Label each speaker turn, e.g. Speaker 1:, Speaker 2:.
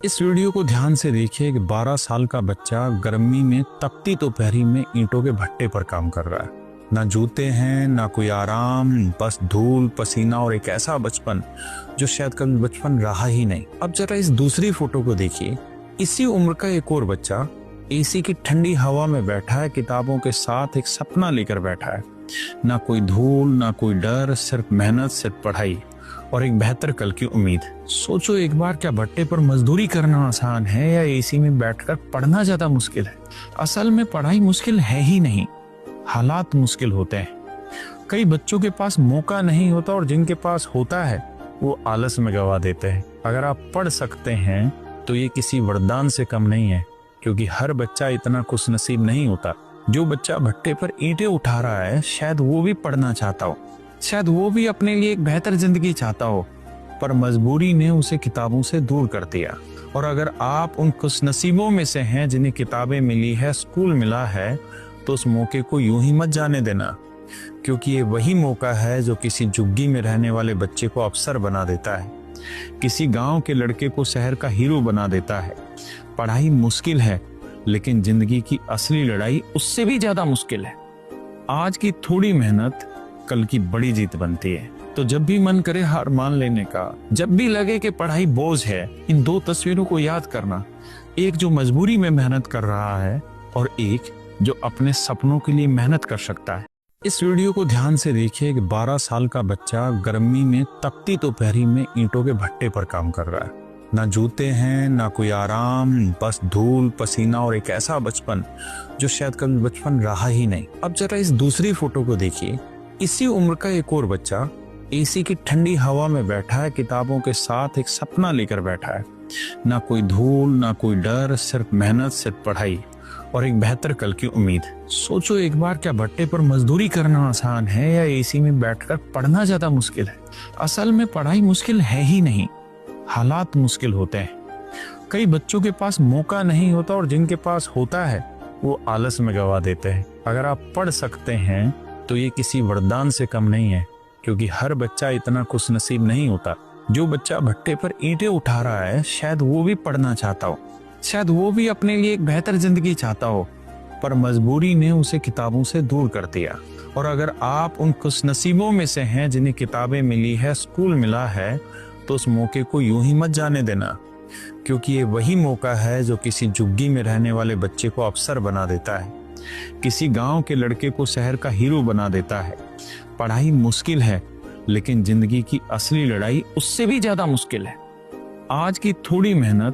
Speaker 1: इस वीडियो को ध्यान से देखिए कि 12 साल का बच्चा गर्मी में तपती दोपहरी में ईंटों के भट्टे पर काम कर रहा है। ना जूते हैं, ना कोई आराम, बस धूल, पसीना और एक ऐसा बचपन जो शायद कभी बचपन रहा ही नहीं। अब जरा इस दूसरी फोटो को देखिए। इसी उम्र का एक और बच्चा एसी की ठंडी हवा में बैठा है, किताबों के साथ एक सपना लेकर बैठा है। ना कोई धूल, ना कोई डर, सिर्फ मेहनत, सिर्फ पढ़ाई और एक बेहतर कल की उम्मीद। सोचो एक बार, क्या भट्टे पर मजदूरी करना आसान है या एसी में बैठकर पढ़ना ज्यादा मुश्किल है? असल में पढ़ाई मुश्किल है ही नहीं, हालात मुश्किल होते हैं। कई बच्चों के पास मौका नहीं होता और जिनके पास होता है वो आलस में गवा देते हैं। अगर आप पढ़ सकते हैं तो ये किसी वरदान से कम नहीं है, क्योंकि हर बच्चा इतना खुशनसीब नहीं होता। जो बच्चा भट्टे पर ईंटें उठा रहा है, शायद वो भी पढ़ना चाहता हो, शायद वो भी अपने लिए एक बेहतर जिंदगी चाहता हो, पर मजबूरी ने उसे किताबों से दूर कर दिया। और अगर आप उन खुशनसीबों में से हैं जिन्हें किताबें मिली है, स्कूल मिला है, तो उस मौके को यूं ही मत जाने देना, क्योंकि ये वही मौका है जो किसी झुग्गी में रहने वाले बच्चे को अफसर बना देता है, किसी गांव के लड़के को शहर का हीरो बना देता है। पढ़ाई मुश्किल है, लेकिन जिंदगी की असली लड़ाई उससे भी ज्यादा मुश्किल है। आज की थोड़ी मेहनत कल की बड़ी जीत बनती है। तो जब भी मन करे हार मान लेने का, जब भी लगे कि पढ़ाई बोझ है, इन दो तस्वीरों को याद करना, एक जो मजबूरी में मेहनत कर रहा है और एक जो अपने सपनों के लिए मेहनत कर सकता है। इस वीडियो को ध्यान से देखिए कि 12 साल का बच्चा गर्मी में तपती दोपहरी में ईंटों के भट्टे पर काम कर रहा है। ना जूते हैं, ना कोई आराम, बस धूल, पसीना और एक ऐसा बचपन जो शायद कभी बचपन रहा ही नहीं। अब जरा इस दूसरी फोटो को देखिए। इसी उम्र का एक और बच्चा एसी की ठंडी हवा में बैठा है, किताबों के साथ एक सपना लेकर बैठा है। ना कोई धूल, ना कोई डर, सिर्फ मेहनत, सिर्फ पढ़ाई और एक बेहतर कल की उम्मीद। सोचो एक बार, क्या भट्टे पर मजदूरी करना आसान है या एसी में बैठकर पढ़ना ज्यादा मुश्किल है? असल में पढ़ाई मुश्किल है ही नहीं, हालात मुश्किल होते हैं। कई बच्चों के पास मौका नहीं होता और जिनके पास होता है वो आलस में गवा देते हैं। अगर आप पढ़ सकते हैं तो ये किसी वरदान से कम नहीं है, क्योंकि हर बच्चा इतना खुशनसीब नहीं होता। जो बच्चा भट्टे पर ईंटें उठा रहा है, शायद वो भी पढ़ना चाहता हो, शायद वो भी अपने लिए एक बेहतर जिंदगी चाहता हो, पर मजबूरी ने उसे किताबों से दूर कर दिया। और अगर आप उन खुशनसीबों में से हैं जिन्हें किताबें मिली है, स्कूल मिला है, तो उस मौके को यूं ही मत जाने देना, क्योंकि ये वही मौका है जो किसी झुग्गी में रहने वाले बच्चे को अफसर बना देता है, किसी गांव के लड़के को शहर का हीरो बना देता है। पढ़ाई मुश्किल है, लेकिन जिंदगी की असली लड़ाई उससे भी ज्यादा मुश्किल है। आज की थोड़ी मेहनत